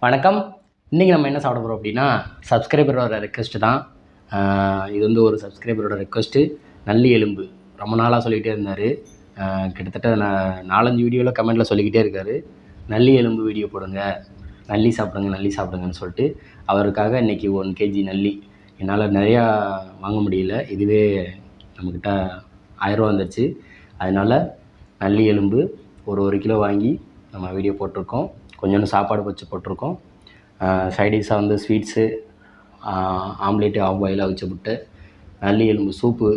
வணக்கம். இன்றைக்கி நம்ம என்ன சாப்பிட போகிறோம் அப்படின்னா, சப்ஸ்கிரைபரோட ரெக்வெஸ்ட்டு தான். இது வந்து ஒரு சப்ஸ்கிரைபரோட ரெக்வெஸ்ட்டு. நல்லி எலும்பு ரொம்ப நாளாக சொல்லிக்கிட்டே இருந்தார். கிட்டத்தட்ட 4-5 வீடியோவில் கமெண்ட்டில் சொல்லிக்கிட்டே இருக்கார். நல்லி எலும்பு வீடியோ போடுங்க, நல்லி சாப்பிடுங்க, நல்லி சாப்பிடுங்கன்னு சொல்லிட்டு. அவருக்காக இன்றைக்கி 1 kg நல்லி என்னால் நிறையா வாங்க முடியல. இதுவே நம்மக்கிட்ட 1000 ரூபா வந்துருச்சு. அதனால் நல்லி எலும்பு ஒரு 1 கிலோ வாங்கி நம்ம வீடியோ போட்டிருக்கோம். கொஞ்சோண்டு சாப்பாடு வச்சு போட்டிருக்கோம். சைடிஷாக வந்து ஸ்வீட்ஸு, ஆம்லேட்டு, ஆஃப் பாயிலாக வச்ச முட்டை, நல்லி எலும்பு சூப்பு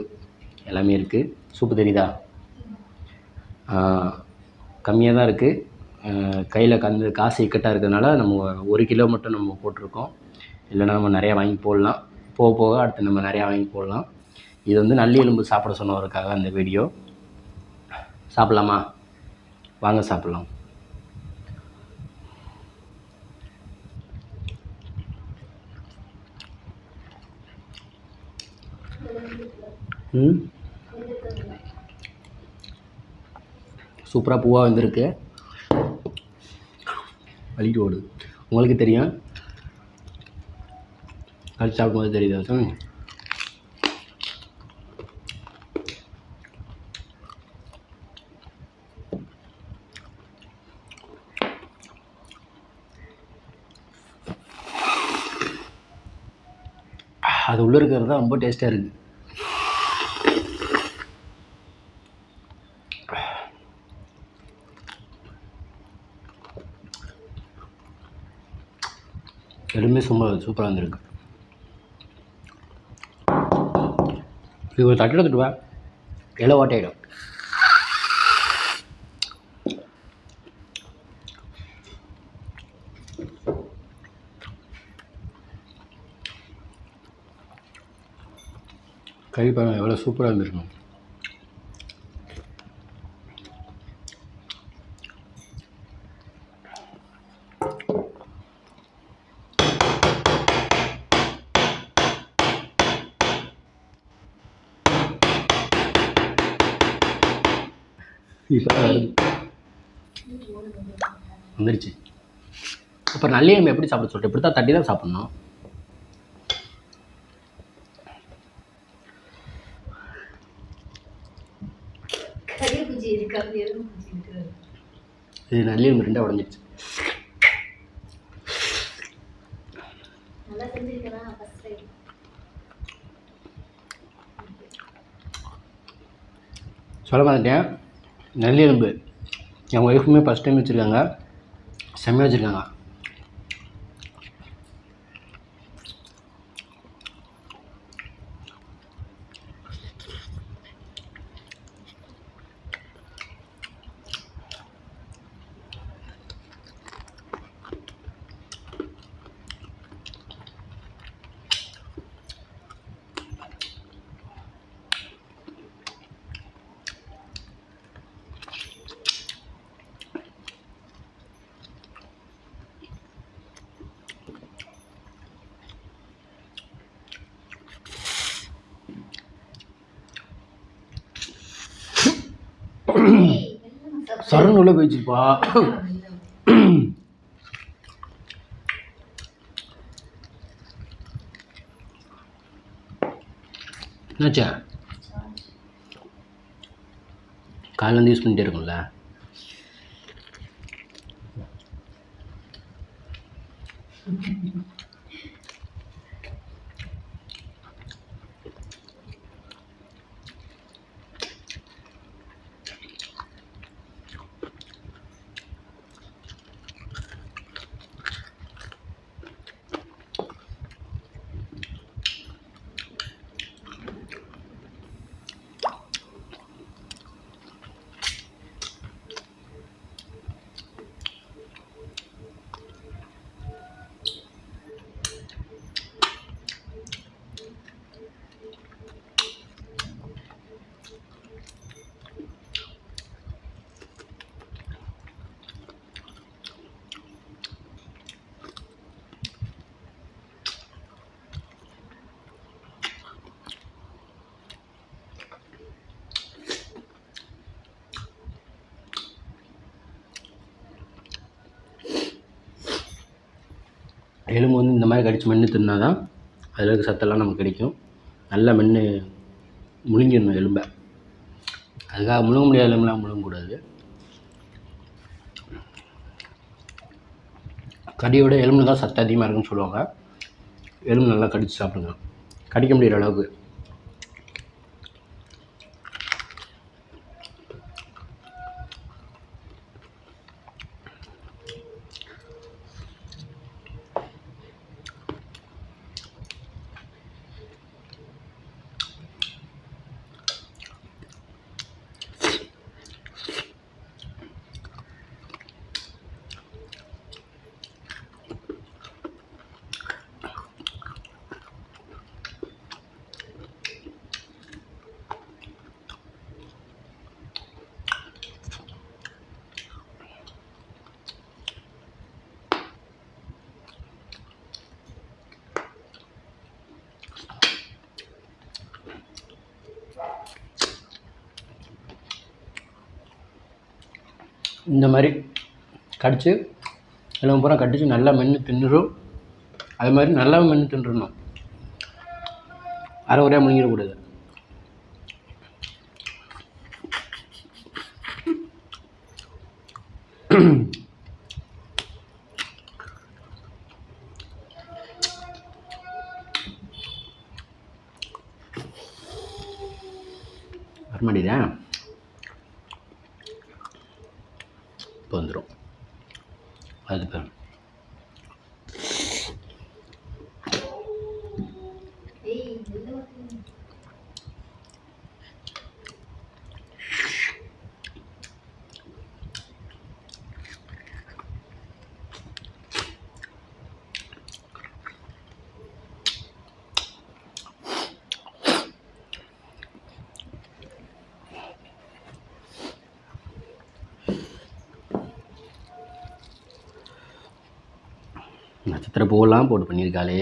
எல்லாமே இருக்குது. சூப்பு தெரியுதா? கம்மியாக தான் இருக்குது. கையில் காசு இக்கட்டாக இருக்கிறதுனால நம்ம 1 கிலோ மட்டும் நம்ம போட்டிருக்கோம். இல்லைனா நம்ம நிறையா வாங்கி போடலாம். போக போக அடுத்து நம்ம நிறையா வாங்கி போடலாம். இது வந்து நல்லி எலும்பு சாப்பிட சொன்னவருக்காக அந்த வீடியோ. சாப்பிட்லாமா? வாங்க சாப்பிட்லாம். சூப்பராக பூவாக வந்திருக்கு. வலிட்டு ஓடுது. உங்களுக்கு தெரியும், கழிச்சு சாப்பிடும்போது தெரியுது. அது உள்ளே இருக்கிறது தான் ரொம்ப டேஸ்ட்டாக இருக்குது. எலும்பே சூப்பராக இருந்திருக்கு. இது ஒரு தட்டு எடுத்துட்டு வா, இலை ஓட்டையிடும். கறி பாருங்க எவ்வளோ சூப்பராக இருந்திருக்கும். இப்போ வந்துருச்சு. அப்புறம் நல்லி எலும்பு எப்படி சாப்பிட சொல்லிட்டு இப்படி தான் தட்டி தான் சாப்பிட்ணும். இது நல்லி எலும்பு 2 உடஞ்சிருச்சு. சொல்ல மாட்டேன். நல்லி எலும்பு என் ஒய்ஃபுமே ஃபஸ்ட் டைம் வச்சுருக்காங்க. செம்மையாக வச்சுருக்காங்க. சரண் உள்ள போயிடுச்சுப்பா. என்னாச்சா? காலையிலேருந்து யூஸ் பண்ணிகிட்டே இருக்கும்ல. எலும்பு வந்து இந்த மாதிரி கடித்து மென்று தின்னா தான் அதில் இருக்க சத்தெல்லாம் நமக்கு கிடைக்கும். நல்லா மென்று முழுங்கிடணும் எலும்பை. அதுக்காக முழுங்க முடியாத எலும்புலாம் முழுங்கக்கூடாது. கடியோட எலும்பு தான் சத்து அதிகமாக இருக்குன்னு சொல்லுவாங்க. எலும்பு நல்லா கடித்து சாப்பிடுங்க, கடிக்க முடிகிற அளவுக்கு. இந்த மாதிரி கடித்து எலும்பு பூரா கடித்து நல்லா மென்று தின்னுடும். அது மாதிரி நல்லா மென்று தின்றுடணும், அரை குறையாக முழுங்கிடக்கூடாது. வரமாட்டேதா? இப்போ வந்துடும். அது பேர் நட்சத்திர பூவெல்லாம் போட்டு பண்ணியிருக்காளே.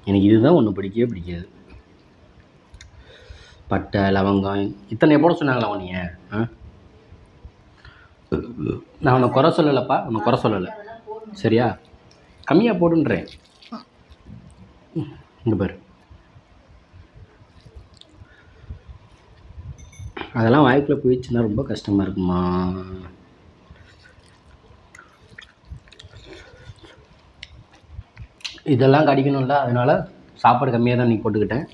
எனக்கு இதுதான் ஒன்று பிடிக்கவே பிடிக்காது. பட்டை லவங்கம் இத்தனை போட சொன்னாங்களா உன்னைய? நான் உன்னை குறை சொல்லலைப்பா, உன்னை குறை சொல்லலை சரியா? கம்மியாக போடுன்றேன். இங்கே பாரு, அதெல்லாம் வாய்க்குள்ளே போயிடுச்சுன்னா ரொம்ப கஷ்டமாக இருக்குமா. இதெல்லாம் கடிக்கணும்ல, அதனால் சாப்பாடு கம்மியாக தான் நீ போட்டுக்கிட்டேன்.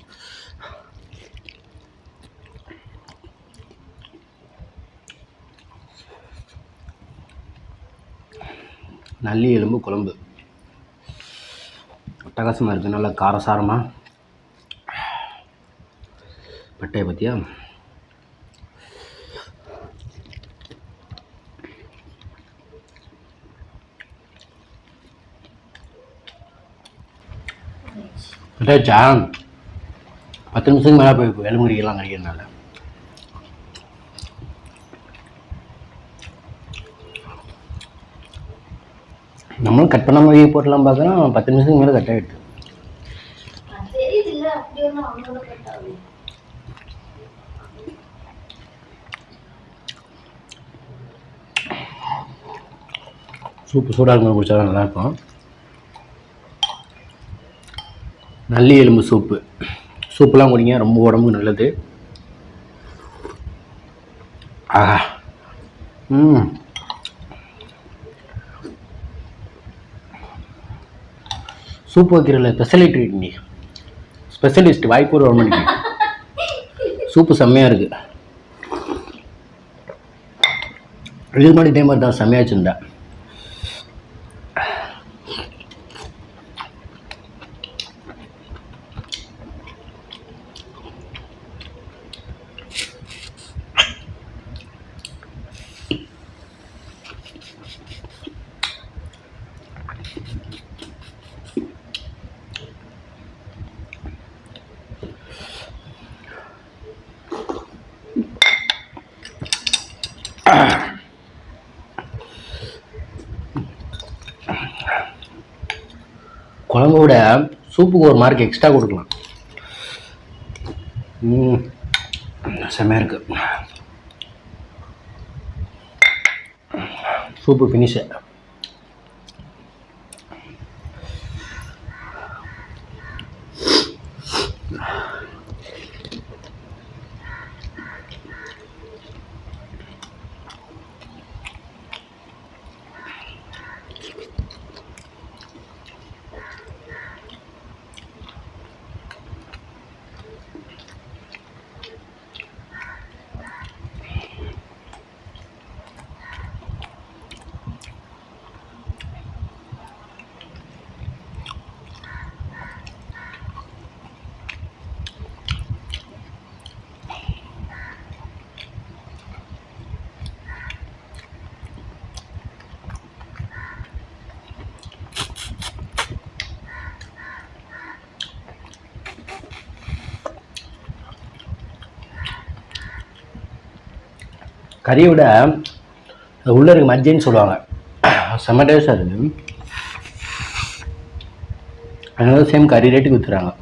நல்லி எலும்பு குழம்பு அட்டகாசமாக இருக்குது, நல்லா காரசாரமாக. பட்டையை பற்றியா? பட்டாச்சா? 10 நிமிஷத்துக்கு மேலே போய் எலும்பு கறிக்கலாம் கறிக்கிறதுனால. நம்மளும் கட் பண்ண மாதிரி போட்டலாம் பார்க்குறோம், 10 நிமிஷத்துக்கு மேலே கட் ஆகிட்டு. சூப்பு சூடாக இருக்கும் குடிச்சா தான் நல்லாயிருக்கும். நல்லி எலும்பு சூப்புலாம் குடிங்க, ரொம்ப உடம்புக்கு நல்லது. ஆஹா, சூப்பு வைக்கிறல ஸ்பெஷலிஸ்ட் வாய்ப்பூர் கவர்மெண்ட்டுக்கு சூப்பு செம்மையாக இருக்குது. இதுக்கு முன்னாடி இதே மாதிரி தான் செம்மையாக வச்சுருந்தேன். குழம்போட சூப்புக்கு ஒரு மார்க் எக்ஸ்ட்ரா கொடுக்கலாம். செம்மையாக இருக்குது சூப்பு ஃபினிஷு. கறியை விட உள்ளே இருக்க மஜ்ஜின்னு சொல்லுவாங்க, செம்ம டேஸ்டாக இருக்குது. அதனால சேம் கறி ரேட்டுக்கு விற்றுறாங்க.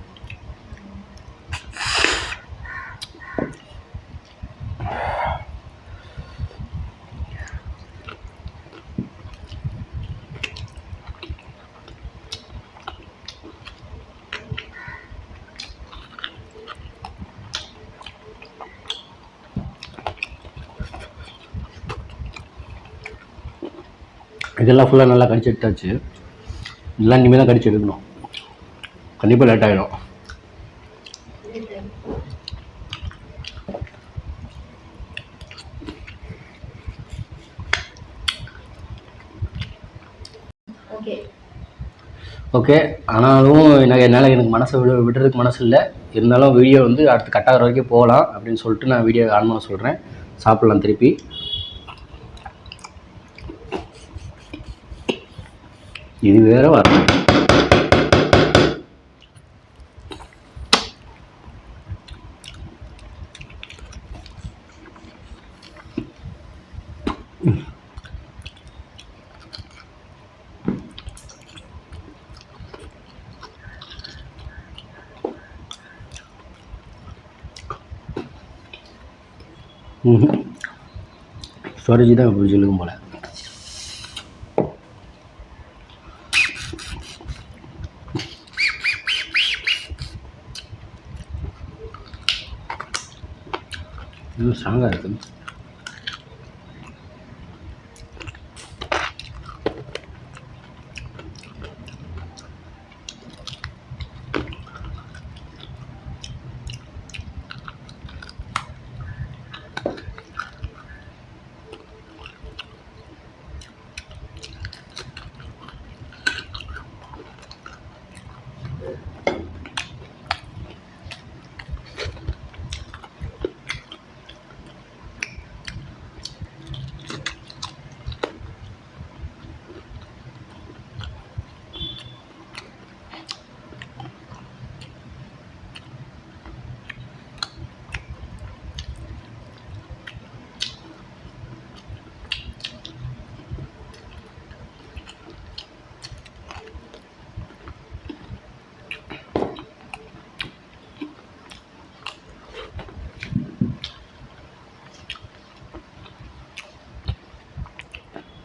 இதெல்லாம் ஃபுல்லாக நல்லா கடிச்சு எடுத்தாச்சு. இதெல்லாம் இனிமேல் தான் கடிச்சு எடுக்கணும். கண்டிப்பாக லேட் ஆகிடும். ஓகே, ஆனாலும் எனக்கு மனசை விடுறதுக்கு மனசு இல்லை. இருந்தாலும் வீடியோ வந்து அடுத்து கட்டாகிற வரைக்கும் போகலாம் அப்படின்னு சொல்லிட்டு நான் வீடியோ ஆன் பண்ண சொல்கிறேன். சாப்பிட்லாம் திருப்பி. இது வேற வரணும். ஸ்டோரேஜ் தான் இப்படி சொல்லுக்கும் போல. இன்னும் ஸ்ட்ராங்காக இருக்குது.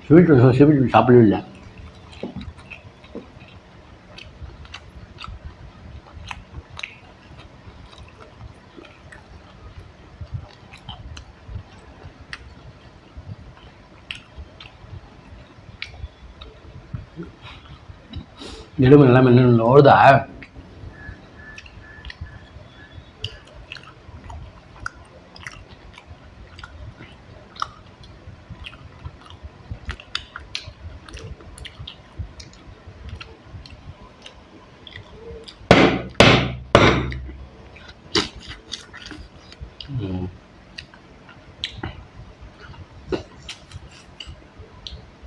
ஸ்வீட் சாப்பிடவே இல்லை. எலும்பு நல்லா மென்னு ஓடுதா.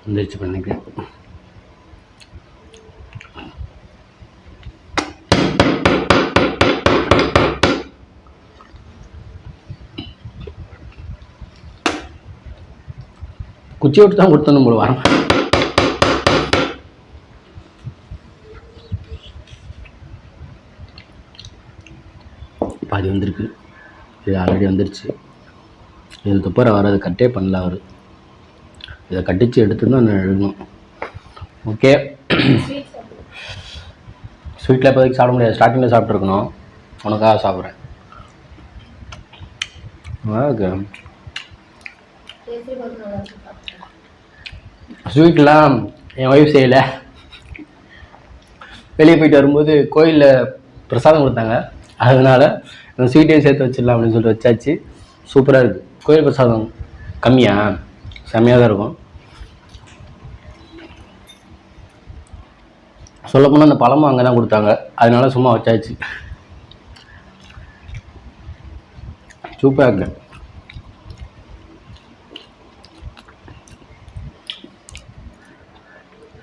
வந்துருச்சு பண்ணிக்கிறேன். குச்சி விட்டு தான் கொடுத்தணும் போல வரோம். பாதி வந்திருக்கு. இது ஆல்ரெடி வந்துருச்சு. இது துப்புற வர அதை கட்டே பண்ணல அவர். இதை கட்டிச்சு எடுத்து தான் நான் எழுதணும். ஓகே, ஸ்வீட்டில் இப்போதைக்கு சாப்பிட முடியாது. ஸ்டார்டிங்கில் சாப்பிட்ருக்கணும். உனக்காக சாப்பிட்றேன். ஓகே, ஸ்வீட்லாம் என் ஒய்ஃப் செய்யலை. வெளியே போயிட்டு வரும்போது கோயிலில் பிரசாதம் கொடுத்தாங்க. அதனால் அந்த ஸ்வீட்டையும் சேர்த்து வச்சிடலாம் அப்படின்னு சொல்லிட்டு வச்சாச்சு. சூப்பராக இருக்குது. கோயில் பிரசாதம் கம்மியாக செம்மையாக தான் இருக்கும். சொல்லப்போனால் அந்த பழமும் அங்கே தான் கொடுத்தாங்க. அதனால சும்மா வச்சாச்சு. சூப்பராக இருக்கு.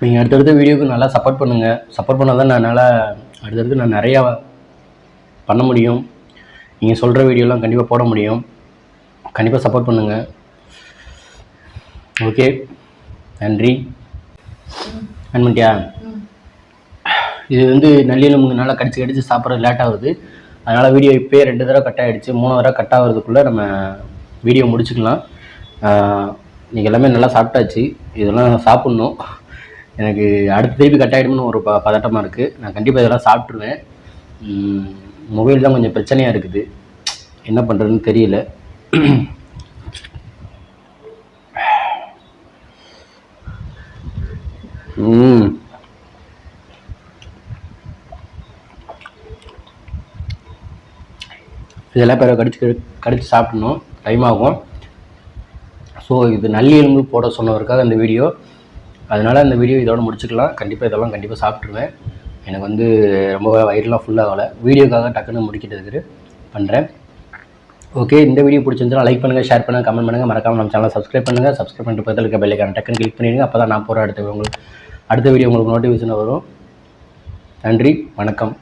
நீங்கள் அடுத்தடுத்த வீடியோவுக்கு நல்லா சப்போர்ட் பண்ணுங்கள். சப்போர்ட் பண்ணால் தான் என்னால் அடுத்தடுத்து நான் நிறையா பண்ண முடியும். நீங்கள் சொல்கிற வீடியோலாம் கண்டிப்பாக போட முடியும். கண்டிப்பாக சப்போர்ட் பண்ணுங்கள். ஓகே, நன்றி. அன்மண்டியா, இது வந்து நல்லெலும்புனால கடிச்சு கடிச்சு சாப்பிட்றது லேட் ஆகுது. அதனால் வீடியோ இப்போயே 2 தடவை கட் ஆகிடுச்சு. 3 தடவை கட் ஆகிறதுக்குள்ளே நம்ம வீடியோ முடிச்சுக்கலாம். இன்றைக்கி எல்லாமே நல்லா சாப்பிட்டாச்சு. இதெல்லாம் சாப்பிட்ணும். எனக்கு அடுத்த திருப்பி கட் ஆகிடும்னு ஒரு பதட்டமாக இருக்குது. நான் கண்டிப்பாக இதெல்லாம் சாப்பிட்ருவேன். மொபைல் தான் கொஞ்சம் பிரச்சனையாக இருக்குது, என்ன பண்ணுறதுன்னு தெரியல. இதெல்லாம் பிறகு கடிச்சு சாப்பிடணும், டைம் ஆகும். ஸோ இது நல்லெலும்பு போட சொன்னவருக்காக இந்த வீடியோ. அதனால் அந்த வீடியோ இதோட முடிச்சுக்கலாம். கண்டிப்பாக சாப்பிட்ருவேன். எனக்கு வந்து ரொம்ப வயிறுலாம் ஃபுல்லாகலை. வீடியோக்காக டக்குன்னு முடிக்கிறதுக்கு பண்ணுறேன். ஓகே, இந்த வீடியோ பிடிச்சிருந்துச்சுன்னா லைக் பண்ணுங்கள், ஷேர் பண்ணுங்கள், கமெண்ட் பண்ணுங்கள். மறக்காமல் நம்ம சேனலை சப்ஸ்கிரைப் பண்ணுங்கள். சப்ஸ்கிரைப் பண்ணிட்டு பக்கத்தில் இருக்க பெல் ஐகானை டக்குன்னு கிளிக் பண்ணிடுங்க. அப்போ தான் நான் போகிற அடுத்த வீடியோ உங்களுக்கு நோட்டிஃபிகேஷன் வரும். நன்றி, வணக்கம்.